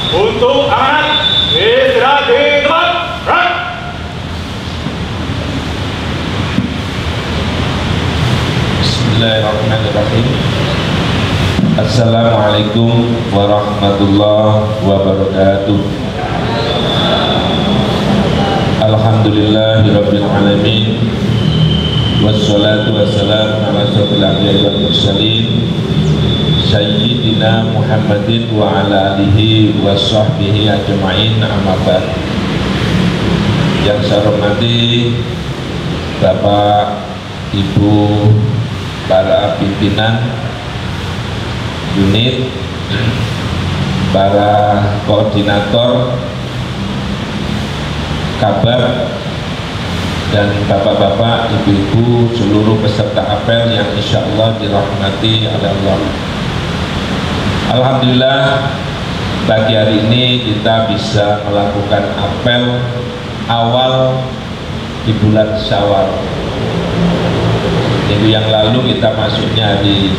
Untuk amanat istirahat di tempat. Rak. Bismillahirrahmanirrahim. Assalamualaikum warahmatullahi wabarakatuh. Alhamdulillahirabbil alamin. Wassalatu wassalamu ala asyrofil anbiya'i wal mursalin Sayyidina Muhammadin wa ala alihi wa sahbihi ajma'in, amma ba'd. Yang saya hormati Bapak, Ibu, para pimpinan unit, para koordinator, kabar, dan bapak-bapak, ibu-ibu, seluruh peserta apel yang insya Allah dirahmati oleh Allah. Alhamdulillah, pagi hari ini kita bisa melakukan apel awal di bulan Syawal. Minggu yang lalu kita masuknya di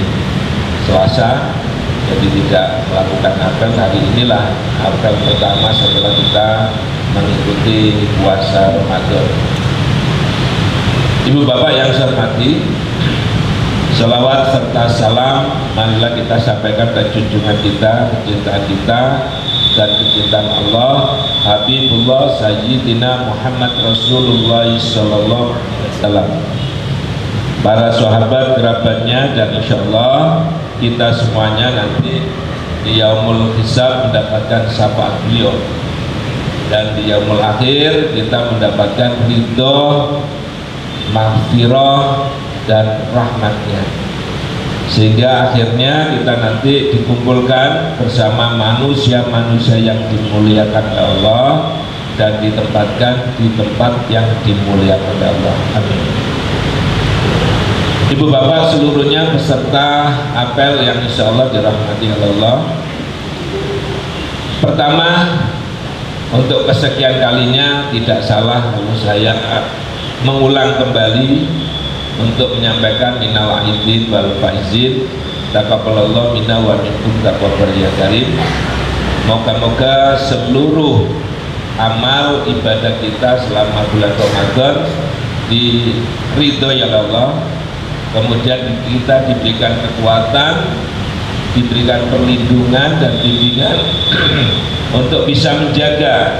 Selasa, jadi tidak melakukan apel. Hari inilah apel pertama setelah kita mengikuti puasa Ramadan. Ibu bapak yang saya hormati, selawat serta salam marilah kita sampaikan pada junjungan kita, kecintaan kita dan kecintaan Allah, Habibullah Sayyidina Muhammad Rasulullah sallallahu alaihi wasallam, para sahabat, kerabatnya, dan insya Allah kita semuanya nanti di yaumul hisab mendapatkan syafaat beliau, dan di yaumul akhir kita mendapatkan ridho, maghfirah dan rahmatnya, sehingga akhirnya kita nanti dikumpulkan bersama manusia-manusia yang dimuliakan oleh Allah dan ditempatkan di tempat yang dimuliakan oleh Allah. Amin. Ibu bapak seluruhnya peserta apel yang insya Allah dirahmati oleh Allah. Pertama, untuk kesekian kalinya tidak salah kalau saya mengulang kembali untuk menyampaikan minal aidin wal faizin, taqabbalallahu minna wa minkum taqabbal ya karim. Moga-moga seluruh amal ibadah kita selama bulan Ramadan diridhoi oleh Allah, kemudian kita diberikan kekuatan, diberikan perlindungan dan bimbingan untuk bisa menjaga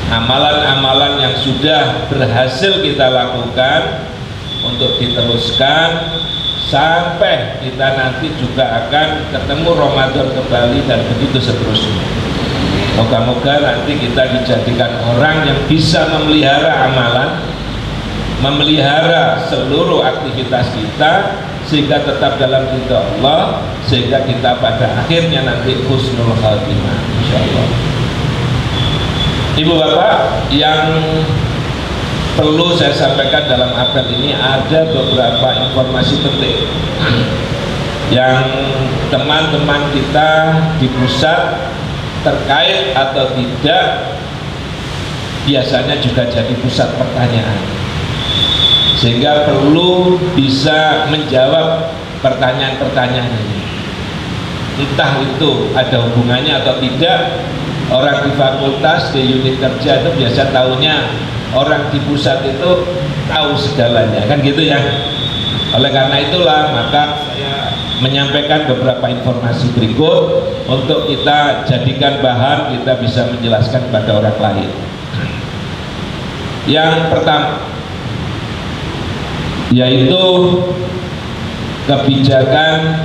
amalan-amalan yang sudah berhasil kita lakukan untuk diteruskan sampai kita nanti juga akan ketemu Ramadan kembali dan begitu seterusnya. Moga-moga nanti kita dijadikan orang yang bisa memelihara amalan, memelihara seluruh aktivitas kita sehingga tetap dalam ridha Allah, sehingga kita pada akhirnya nanti husnul khatimah insyaallah. Ibu bapak, yang perlu saya sampaikan dalam apel ini ada beberapa informasi penting yang teman-teman kita di pusat terkait atau tidak biasanya juga jadi pusat pertanyaan, sehingga perlu bisa menjawab pertanyaan-pertanyaan ini. Entah itu ada hubungannya atau tidak. Orang di fakultas, di unit kerja itu biasa tahunya, orang di pusat itu tahu segalanya, kan gitu ya. Oleh karena itulah maka saya menyampaikan beberapa informasi berikut untuk kita jadikan bahan, kita bisa menjelaskan pada orang lain. Yang pertama yaitu kebijakan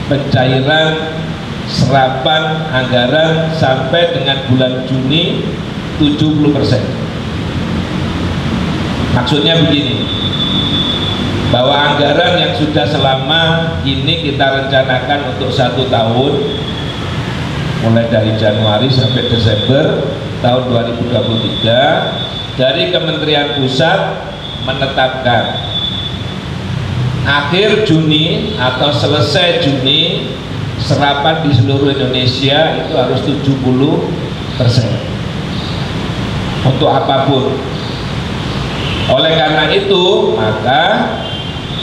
pencairan serapan anggaran sampai dengan bulan Juni 70%. Maksudnya begini, bahwa anggaran yang sudah selama ini kita rencanakan untuk 1 tahun, mulai dari Januari sampai Desember tahun 2023, dari Kementerian Pusat menetapkan akhir Juni atau selesai Juni serapan di seluruh Indonesia itu harus 70% untuk apapun. Oleh karena itu maka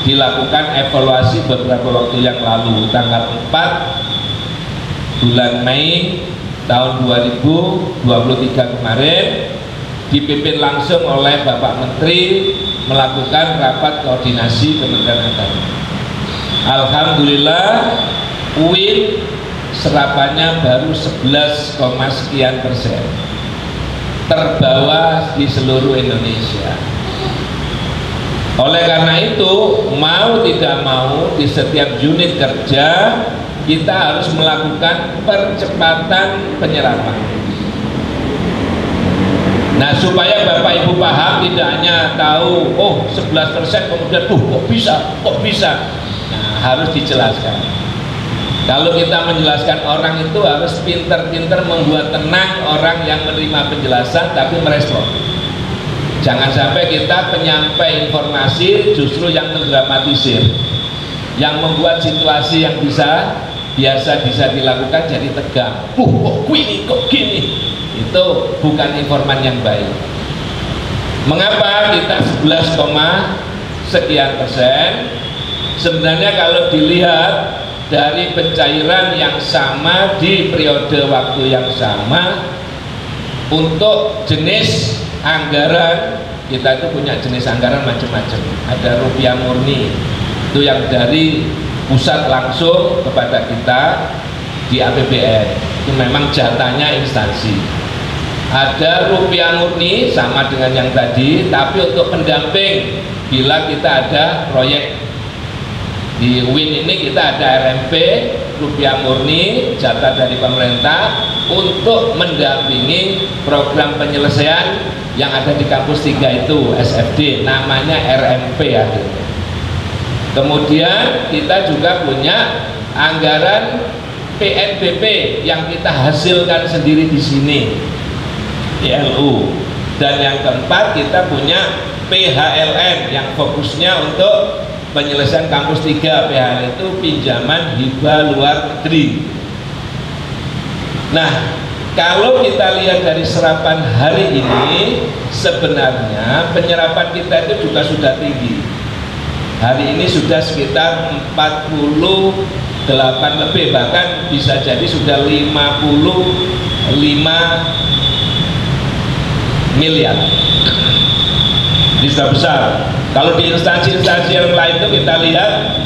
dilakukan evaluasi beberapa waktu yang lalu, tanggal 4 bulan Mei tahun 2023 kemarin dipimpin langsung oleh Bapak Menteri melakukan rapat koordinasi Kementerian Agama. Alhamdulillah UIN serapannya baru 11, sekian persen, terbawah di seluruh Indonesia. Oleh karena itu, mau tidak mau di setiap unit kerja kita harus melakukan percepatan penyerapan. Nah, supaya Bapak Ibu paham, tidak hanya tahu oh 11% kemudian kok bisa. Nah, harus dijelaskan. Kalau kita menjelaskan orang itu harus pinter-pinter membuat tenang orang yang menerima penjelasan tapi merespon. Jangan sampai kita penyampai informasi justru yang mendramatisir, yang membuat situasi yang biasa bisa dilakukan jadi tegang. Kok gini? Itu bukan informan yang baik. Mengapa kita 11, sekian persen? Sebenarnya kalau dilihat dari pencairan yang sama di periode waktu yang sama, untuk jenis anggaran kita itu punya jenis anggaran macam-macam. Ada rupiah murni, itu yang dari pusat langsung kepada kita di APBN, itu memang jatahnya instansi. Ada rupiah murni sama dengan yang tadi, tapi untuk pendamping bila kita ada proyek di UIN ini, kita ada RMP rupiah murni jatah dari pemerintah untuk mendampingi program penyelesaian yang ada di kampus 3 itu SFD, namanya RMP ya. Kemudian kita juga punya anggaran PNBP yang kita hasilkan sendiri di sini, ILU. Dan yang keempat, kita punya PHLN yang fokusnya untuk penyelesaian kampus 3. PHLN itu pinjaman hibah luar negeri. Nah, kalau kita lihat dari serapan hari ini, sebenarnya penyerapan kita itu juga sudah tinggi. Hari ini sudah sekitar 48 lebih, bahkan bisa jadi sudah 55 miliar. Ini sudah besar. Kalau di instansi-instansi yang lain itu kita lihat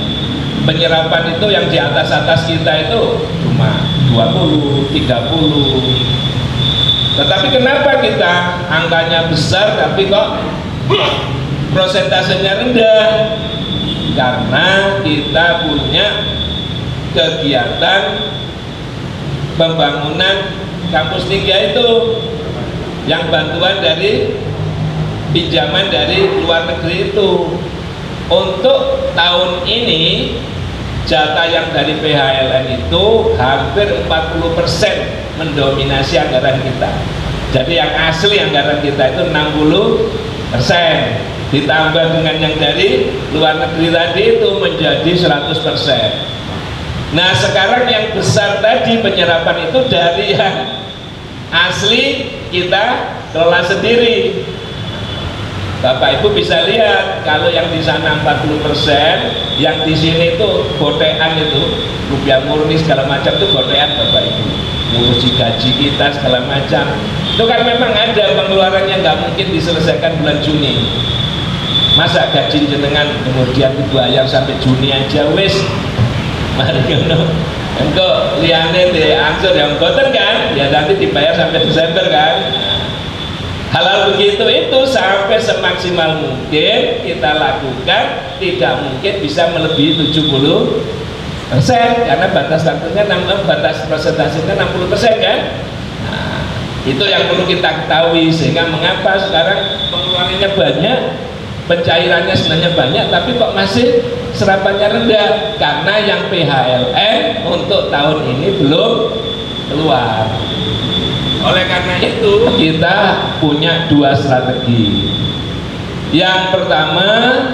penyerapan itu yang di atas kita itu cuma 20, 30. Tetapi kenapa kita angkanya besar tapi kok prosentasenya rendah? Karena kita punya kegiatan pembangunan kampus 3 itu yang bantuan dari pinjaman dari luar negeri itu. Untuk tahun ini jatah yang dari PHLN itu hampir 40% mendominasi anggaran kita. Jadi yang asli anggaran kita itu 60%, ditambah dengan yang dari luar negeri tadi itu menjadi 100%. Nah, sekarang yang besar tadi penyerapan itu dari yang asli kita kelola sendiri. Bapak Ibu bisa lihat, kalau yang di sana 40%, yang di sini itu gotean, itu rupiah murni segala macam itu gotean Bapak Ibu. Ngurusi gaji kita segala macam. Itu kan memang ada pengeluaran yang nggak mungkin diselesaikan bulan Juni. Masa gaji jenengan kemudian dibayar sampai Juni aja wis. Mari ngono. Engko liyane diangsur yang boten kan, ya nanti dibayar sampai Desember kan. Hal-hal begitu itu sampai semaksimal mungkin kita lakukan, tidak mungkin bisa melebihi 70%, karena batas waktunya, batas presentasinya 60% kan. Nah, itu yang perlu kita ketahui, sehingga mengapa sekarang pengeluarannya banyak, pencairannya sebenarnya banyak, tapi kok masih serapannya rendah, karena yang PHLN untuk tahun ini belum keluar. Oleh karena itu kita punya 2 strategi. Yang pertama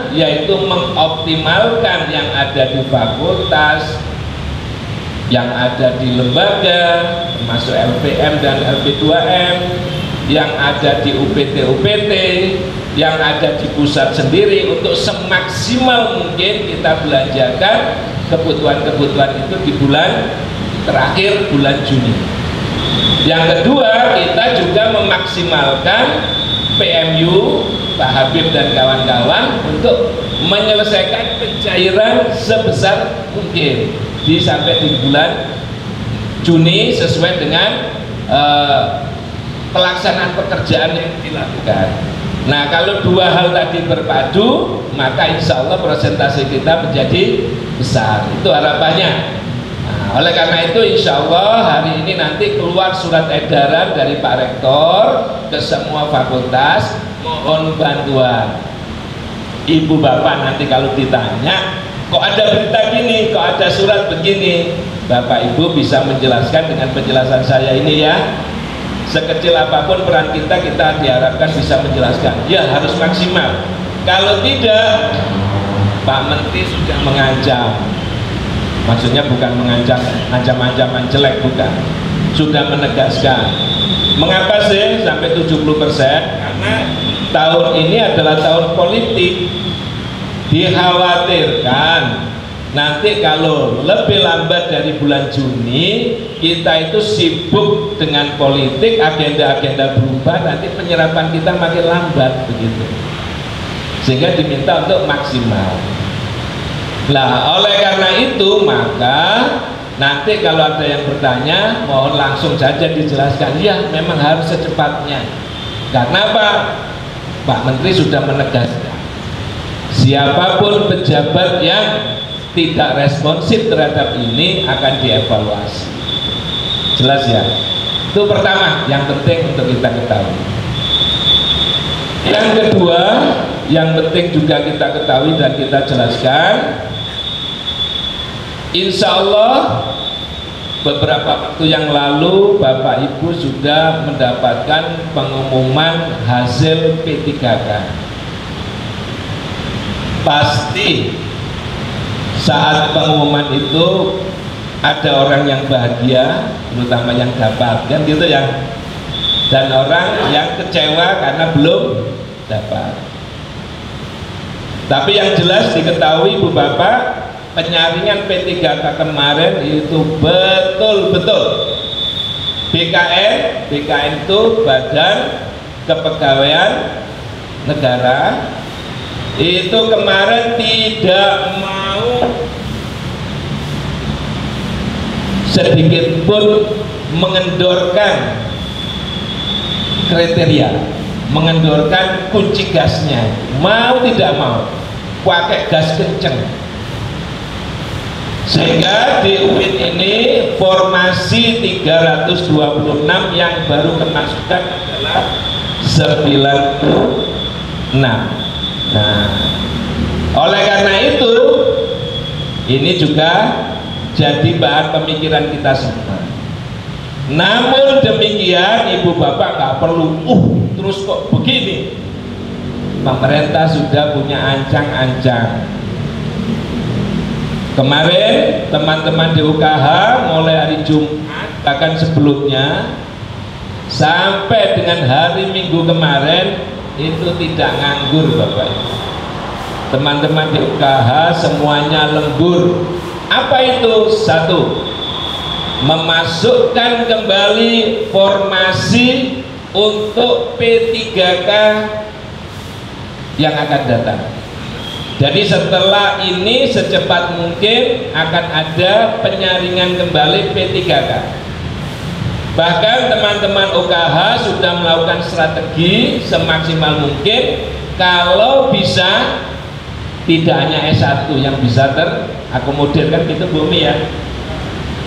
yaitu mengoptimalkan yang ada di fakultas, yang ada di lembaga termasuk LPM dan LP2M, yang ada di UPT, yang ada di pusat sendiri, untuk semaksimal mungkin kita belanjakan kebutuhan-kebutuhan itu di bulan terakhir, bulan Juni. Yang kedua, kita juga memaksimalkan PMU, Pak Habib dan kawan-kawan untuk menyelesaikan pencairan sebesar mungkin sampai di bulan Juni sesuai dengan pelaksanaan pekerjaan yang dilakukan. Nah, kalau dua hal tadi berpadu, maka insya Allah persentase kita menjadi besar. Itu harapannya. Nah, oleh karena itu insya Allah hari ini nanti keluar surat edaran dari Pak Rektor ke semua fakultas, mohon bantuan. Ibu bapak nanti kalau ditanya, kok ada berita gini, kok ada surat begini, bapak ibu bisa menjelaskan dengan penjelasan saya ini ya. Sekecil apapun peran kita diharapkan bisa menjelaskan. Ya harus maksimal. Kalau tidak, Pak Menteri sudah mengancam. Maksudnya bukan mengancam, ancam-ancaman jelek, bukan. Sudah menegaskan. Mengapa sih sampai 70%? Karena tahun ini adalah tahun politik. Dikhawatirkan nanti kalau lebih lambat dari bulan Juni, kita itu sibuk dengan politik, agenda-agenda berubah, nanti penyerapan kita makin lambat begitu. Sehingga diminta untuk maksimal. Nah, oleh karena itu maka nanti kalau ada yang bertanya, mohon langsung saja dijelaskan. Ya, memang harus secepatnya. Karena apa? Pak Menteri sudah menegaskan, siapapun pejabat yang tidak responsif terhadap ini akan dievaluasi. Jelas ya? Itu pertama yang penting untuk kita ketahui. Yang kedua, yang penting juga kita ketahui dan kita jelaskan, insya Allah beberapa waktu yang lalu Bapak Ibu sudah mendapatkan pengumuman hasil P3K. Pasti saat pengumuman itu ada orang yang bahagia, terutama yang dapat, kan gitu ya, dan orang yang kecewa karena belum dapat. Tapi yang jelas diketahui Ibu Bapak, penyaringan P3K kemarin itu betul-betul BKN itu Badan Kepegawaian Negara, itu kemarin tidak mau sedikit pun mengendorkan kriteria, mengendorkan kunci gasnya, mau tidak mau pakai gas kenceng. Sehingga di UIN ini formasi 326 yang baru kemasukan adalah 96. Nah, oleh karena itu ini juga jadi bahan pemikiran kita semua. Namun demikian Ibu Bapak nggak perlu terus kok begini. Pemerintah sudah punya ancang-ancang. Kemarin teman-teman di UKH mulai hari Jumat, bahkan sebelumnya sampai dengan hari Minggu kemarin itu tidak nganggur Bapak Ibu. Teman-teman di UKH semuanya lembur. Apa itu? Satu, memasukkan kembali formasi untuk P3K yang akan datang. Jadi setelah ini secepat mungkin akan ada penyaringan kembali P3K. Bahkan teman-teman UKH sudah melakukan strategi semaksimal mungkin, kalau bisa tidak hanya S1 yang bisa terakomodir, kan gitu Bumi ya.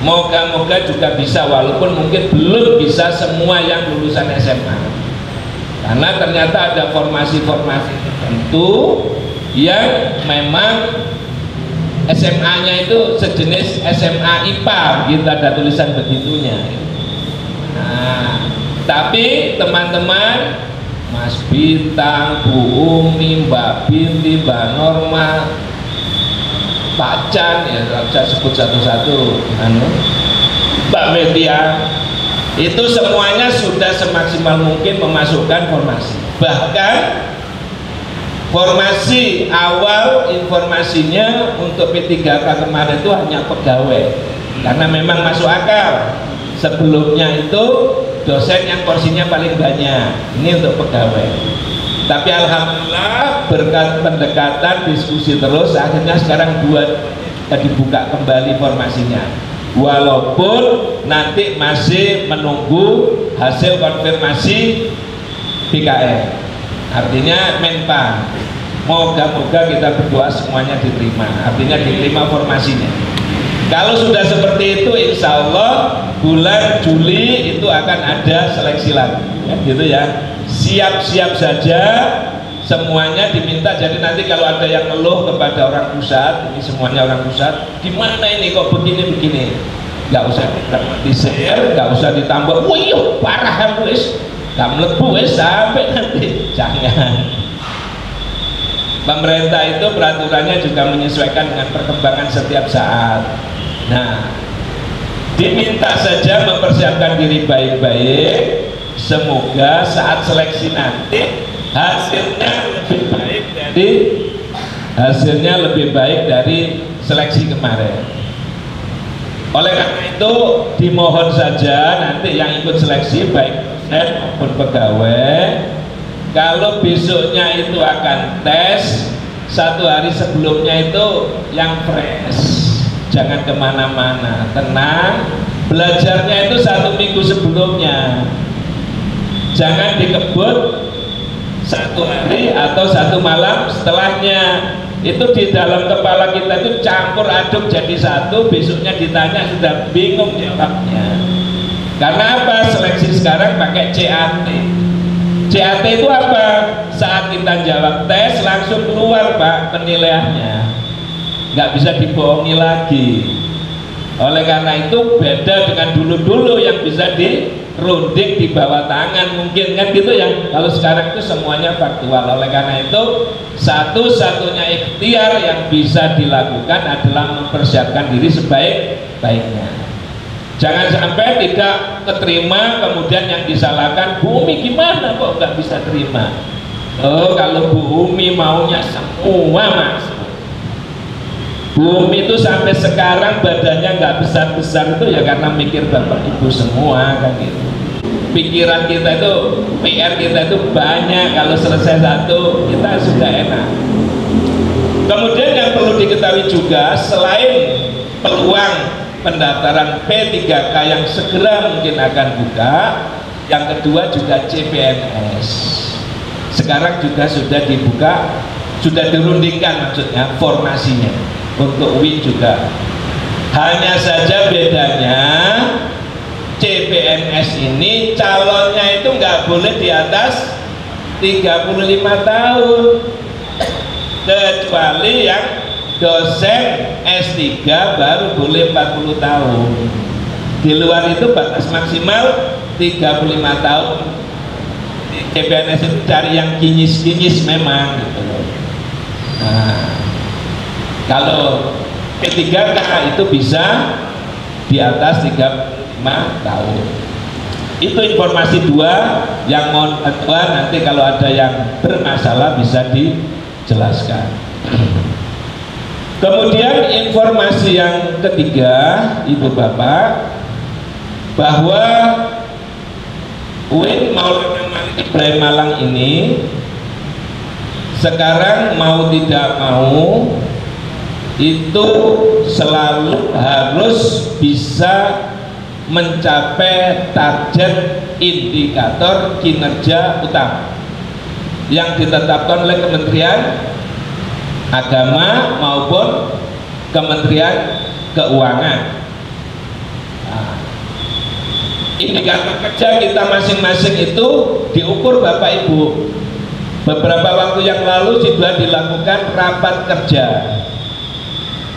Moga-moga juga bisa, walaupun mungkin belum bisa semua yang lulusan SMA, karena ternyata ada formasi-formasi tertentu yang memang SMA-nya itu sejenis SMA IPA, gitu, ada tulisan begitunya. Nah, tapi teman-teman, Mas Bintang, Bu Umi, Mbak Binti, Mbak Norma, Pak Chan, ya saya sebut satu-satu, Mbak Media, itu semuanya sudah semaksimal mungkin memasukkan formasi. Bahkan formasi awal informasinya untuk P3K kemarin itu hanya pegawai, karena memang masuk akal. Sebelumnya itu dosen yang porsinya paling banyak. Ini untuk pegawai. Tapi alhamdulillah berkat pendekatan diskusi terus, akhirnya sekarang dibuka kembali formasinya. Walaupun nanti masih menunggu hasil konfirmasi BKN, artinya Menpan. Moga-moga kita berdoa semuanya diterima, artinya diterima formasinya. Kalau sudah seperti itu, insya Allah bulan Juli itu akan ada seleksi lagi, ya, gitu ya. Siap-siap saja, semuanya diminta. Jadi nanti kalau ada yang ngeluh kepada orang pusat, ini semuanya orang pusat, gimana ini kok begini-begini, nggak usah disebar, nggak usah ditambah. Wih, parah wis, nggak melebu wis sampai nanti, jangan. Pemerintah itu peraturannya juga menyesuaikan dengan perkembangan setiap saat. Nah, diminta saja mempersiapkan diri baik-baik. Semoga saat seleksi nanti hasilnya lebih baik dari seleksi kemarin. Oleh karena itu dimohon saja nanti yang ikut seleksi baik dosen maupun pegawai, kalau besoknya itu akan tes, 1 hari sebelumnya itu yang fresh, jangan kemana-mana, tenang, belajarnya itu 1 minggu sebelumnya, jangan dikebut 1 hari atau 1 malam setelahnya. Itu di dalam kepala kita itu campur aduk jadi satu, besoknya ditanya sudah bingung jawabnya. Karena apa? Seleksi sekarang pakai CAT. CAT itu apa? Saat kita jawab tes langsung keluar Pak penilaiannya, nggak bisa dibohongi lagi. Oleh karena itu beda dengan dulu-dulu yang bisa dirunding di bawah tangan mungkin kan gitu ya. Kalau sekarang itu semuanya faktual. Oleh karena itu satu-satunya ikhtiar yang bisa dilakukan adalah mempersiapkan diri sebaik-baiknya. Jangan sampai tidak keterima kemudian yang disalahkan Bu Umi, gimana kok nggak bisa terima? Oh, kalau Bu Umi maunya semua Mas. Bu Umi itu sampai sekarang badannya nggak besar-besar itu ya karena mikir Bapak Ibu semua kan gitu. Pikiran kita itu, PR kita itu banyak, kalau selesai satu kita sudah enak. Kemudian yang perlu diketahui juga, selain peluang pendaftaran P3K yang segera mungkin akan buka, yang kedua juga CPNS sekarang juga sudah dibuka, sudah dirundingkan maksudnya formasinya untuk UIN juga. Hanya saja bedanya CPNS ini calonnya itu nggak boleh di atas 35 tahun kecuali yang dosen S3 baru boleh 40 tahun. Di luar itu batas maksimal 35 tahun. CPNS itu cari yang kinyis-kinyis memang gitu. Nah, kalau P3K itu bisa di atas 35 tahun. Itu informasi 2 yang mohon bantuan nanti kalau ada yang bermasalah bisa dijelaskan. Kemudian informasi yang ketiga, Ibu Bapak, bahwa UIN Maulana Malik Ibrahim Malang ini sekarang mau tidak mau itu selalu harus bisa mencapai target indikator kinerja utama yang ditetapkan oleh Kementerian Agama maupun Kementerian Keuangan. Nah, indikator kerja kita masing-masing itu diukur Bapak Ibu. Beberapa waktu yang lalu sudah dilakukan rapat kerja.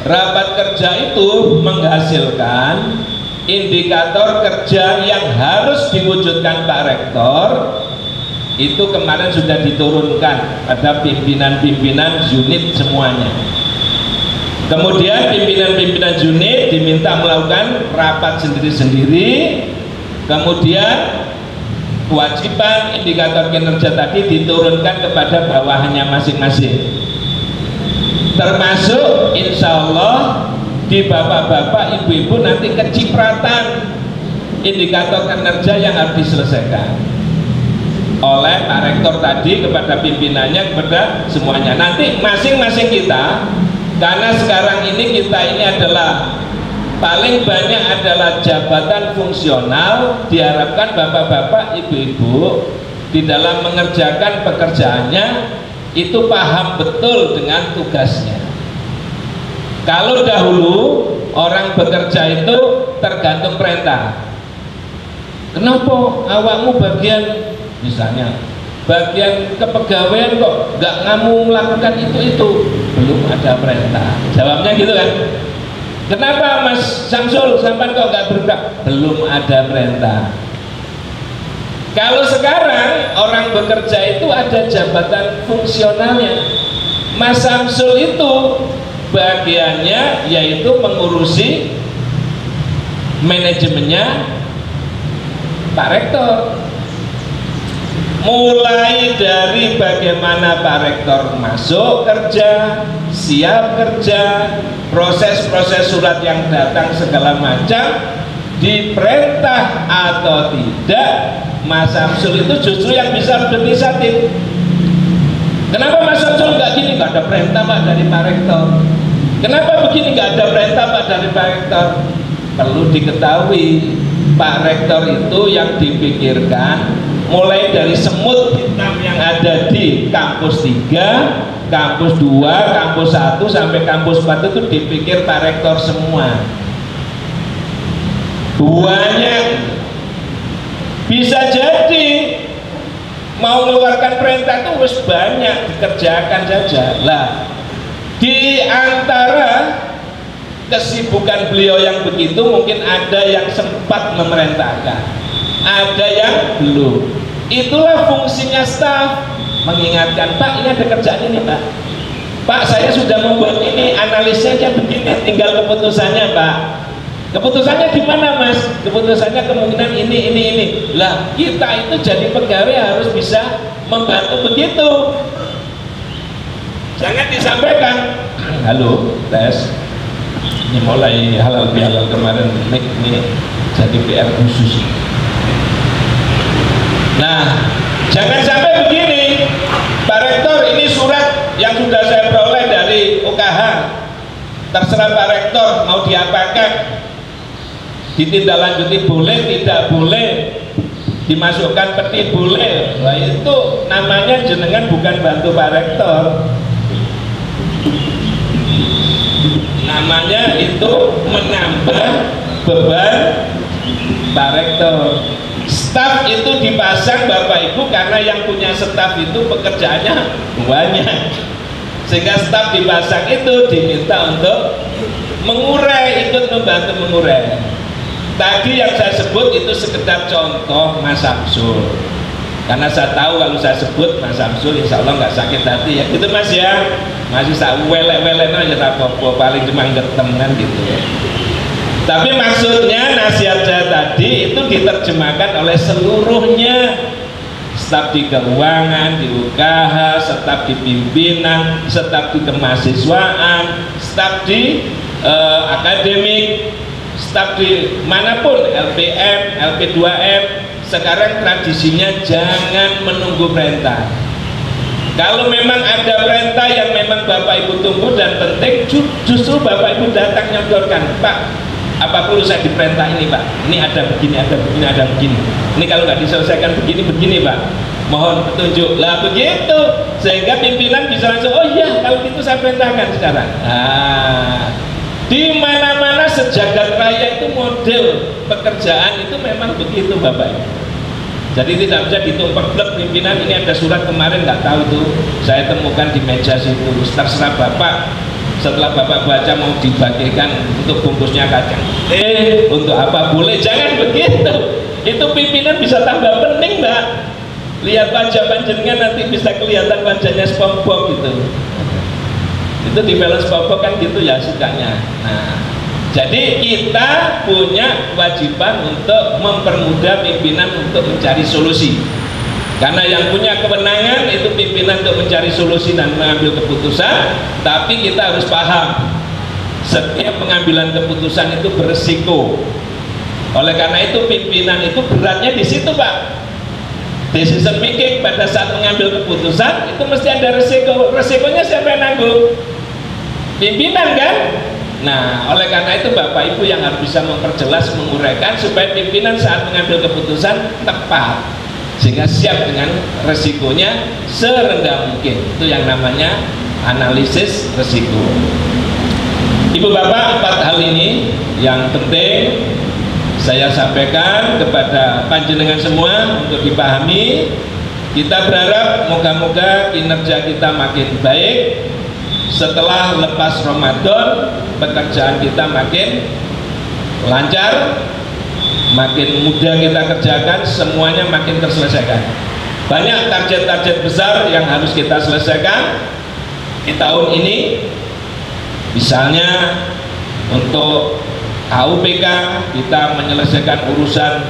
Rapat kerja itu menghasilkan indikator kerja yang harus diwujudkan Pak Rektor. Itu kemarin sudah diturunkan pada pimpinan-pimpinan unit semuanya. Kemudian pimpinan-pimpinan unit diminta melakukan rapat sendiri-sendiri. Kemudian kewajiban indikator kinerja tadi diturunkan kepada bawahannya masing-masing. Termasuk insya Allah di bapak-bapak, ibu-ibu nanti kecipratan indikator kinerja yang harus diselesaikan oleh Pak Rektor tadi kepada pimpinannya, kepada semuanya. Nanti masing-masing kita, karena sekarang ini kita ini adalah paling banyak adalah jabatan fungsional, diharapkan bapak-bapak, ibu-ibu di dalam mengerjakan pekerjaannya itu paham betul dengan tugasnya. Kalau dahulu orang bekerja itu tergantung perintah. Kenapa awakmu bagian, misalnya bagian kepegawaian kok nggak kamu melakukan itu? Belum ada perintah. Jawabnya gitu kan. Kenapa Mas Samsul sampai kok nggak bergerak? Belum ada perintah. Kalau sekarang orang bekerja itu ada jabatan fungsionalnya. Mas Samsul itu bagiannya yaitu mengurusi manajemennya Pak Rektor. Mulai dari bagaimana Pak Rektor masuk kerja, siap kerja, proses-proses surat yang datang segala macam, diperintah atau tidak, Mas Samsul itu justru yang bisa berinisiatif. Kenapa Mas Samsul nggak gini? Nggak ada perintah Pak dari Pak Rektor. Kenapa begini? Nggak ada perintah Pak dari Pak Rektor. Perlu diketahui, Pak Rektor itu yang dipikirkan mulai dari semut hitam yang ada di kampus 3, kampus 2, kampus 1 sampai kampus 4 itu dipikir Pak Rektor semua. Banyak. Bisa jadi mau mengeluarkan perintah itu harus banyak, dikerjakan saja. Lah, di antara kesibukan beliau yang begitu mungkin ada yang sempat memerintahkan, ada yang belum. Itulah fungsinya staf, mengingatkan, Pak ini ada kerjaan ini Pak, Pak saya sudah membuat ini, analisnya begini, tinggal keputusannya Pak. Keputusannya gimana Mas? Keputusannya kemungkinan ini. Lah kita itu jadi pegawai harus bisa membantu begitu. Jangan disampaikan, halo tes, ini mulai halal bihalal kemarin, ini jadi PR khusus. Nah, jangan sampai begini, Pak Rektor ini surat yang sudah saya peroleh dari UKH, terserah Pak Rektor mau diapakan, ditindaklanjuti boleh, tidak boleh, dimasukkan peti boleh. Wah itu namanya jenengan bukan bantu Pak Rektor, namanya itu menambah beban Pak Rektor. Staf itu dipasang Bapak Ibu karena yang punya staf itu pekerjaannya banyak, sehingga staf dipasang itu diminta untuk mengurai, ikut membantu mengurai. Tadi yang saya sebut itu sekedar contoh Mas Samsul, karena saya tahu kalau saya sebut Mas Samsul insya Allah nggak sakit hati ya gitu Mas ya, masih saya welek-welek aja apa-apa, paling cuma ngetemen gitu. Tapi maksudnya nasihat saya tadi itu diterjemahkan oleh seluruhnya, staf di keuangan, di UKH, staf di pimpinan, staf di kemahasiswaan, staf di akademik, staf di manapun, LPM, LP2M. Sekarang tradisinya jangan menunggu perintah. Kalau memang ada perintah yang memang Bapak Ibu tunggu dan penting, justru Bapak Ibu datang nyodorkan, Pak apa perlu saya diperintah ini Pak, ini ada begini, ada begini, ada begini, ini kalau nggak diselesaikan begini Pak, mohon petunjuk. Lah begitu, sehingga pimpinan bisa langsung, oh iya kalau gitu saya perintahkan sekarang. Nah, di mana-mana sejagat raya itu model pekerjaan itu memang begitu Bapak Ibu. Jadi tidak bisa ditumpuk-tumpuk pimpinan, ini ada surat kemarin nggak tahu itu saya temukan di meja situ, terserah Bapak. Setelah Bapak baca mau dibagikan untuk bungkusnya kacang, untuk apa boleh, jangan begitu. Itu pimpinan bisa tambah pening Mbak, lihat wajah panjenengan nanti bisa kelihatan wajahnya SpongeBob gitu. Itu di film SpongeBob kan gitu ya sukanya. Nah, jadi kita punya kewajiban untuk mempermudah pimpinan untuk mencari solusi. Karena yang punya kewenangan itu pimpinan untuk mencari solusi dan mengambil keputusan, tapi kita harus paham setiap pengambilan keputusan itu beresiko. Oleh karena itu pimpinan itu beratnya di situ, Pak. Decision making pada saat mengambil keputusan itu mesti ada resiko. Resikonya siapa yang nanggung? Pimpinan kan? Nah, oleh karena itu Bapak Ibu yang harus bisa memperjelas, menguraikan supaya pimpinan saat mengambil keputusan tepat, sehingga siap dengan resikonya serendah mungkin. Itu yang namanya analisis resiko. Ibu Bapak, 4 hal ini yang penting saya sampaikan kepada panjenengan semua untuk dipahami. Kita berharap moga-moga kinerja kita makin baik. Setelah lepas Ramadan, pekerjaan kita makin lancar, makin mudah kita kerjakan, semuanya makin terselesaikan. Banyak target-target besar yang harus kita selesaikan di tahun ini. Misalnya untuk KUPK kita menyelesaikan urusan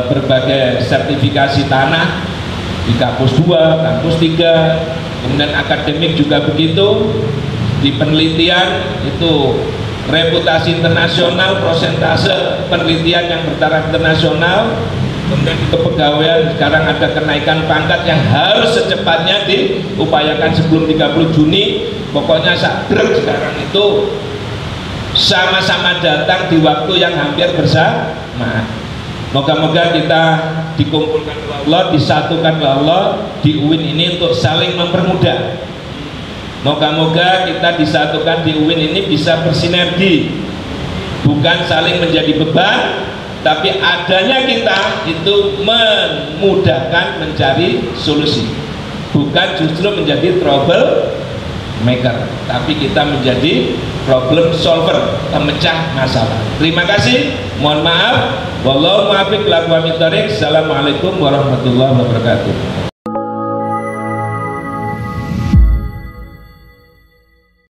berbagai sertifikasi tanah di kampus 2, kampus 3, kemudian akademik juga begitu. Di penelitian itu reputasi internasional, prosentase penelitian yang bertaraf internasional. Kemudian di kepegawaian sekarang ada kenaikan pangkat yang harus secepatnya diupayakan sebelum 30 Juni. Pokoknya sabrek sekarang itu sama-sama datang di waktu yang hampir bersama. Moga-moga kita dikumpulkan oleh Allah, disatukan oleh Allah di UIN ini untuk saling mempermudah. Moga-moga kita disatukan di UIN ini bisa bersinergi, bukan saling menjadi beban, tapi adanya kita itu memudahkan mencari solusi, bukan justru menjadi trouble maker, tapi kita menjadi problem solver, pemecah masalah. Terima kasih, mohon maaf. Wallahu muwaffiq ila aqwamit thoriq. Assalamualaikum warahmatullahi wabarakatuh.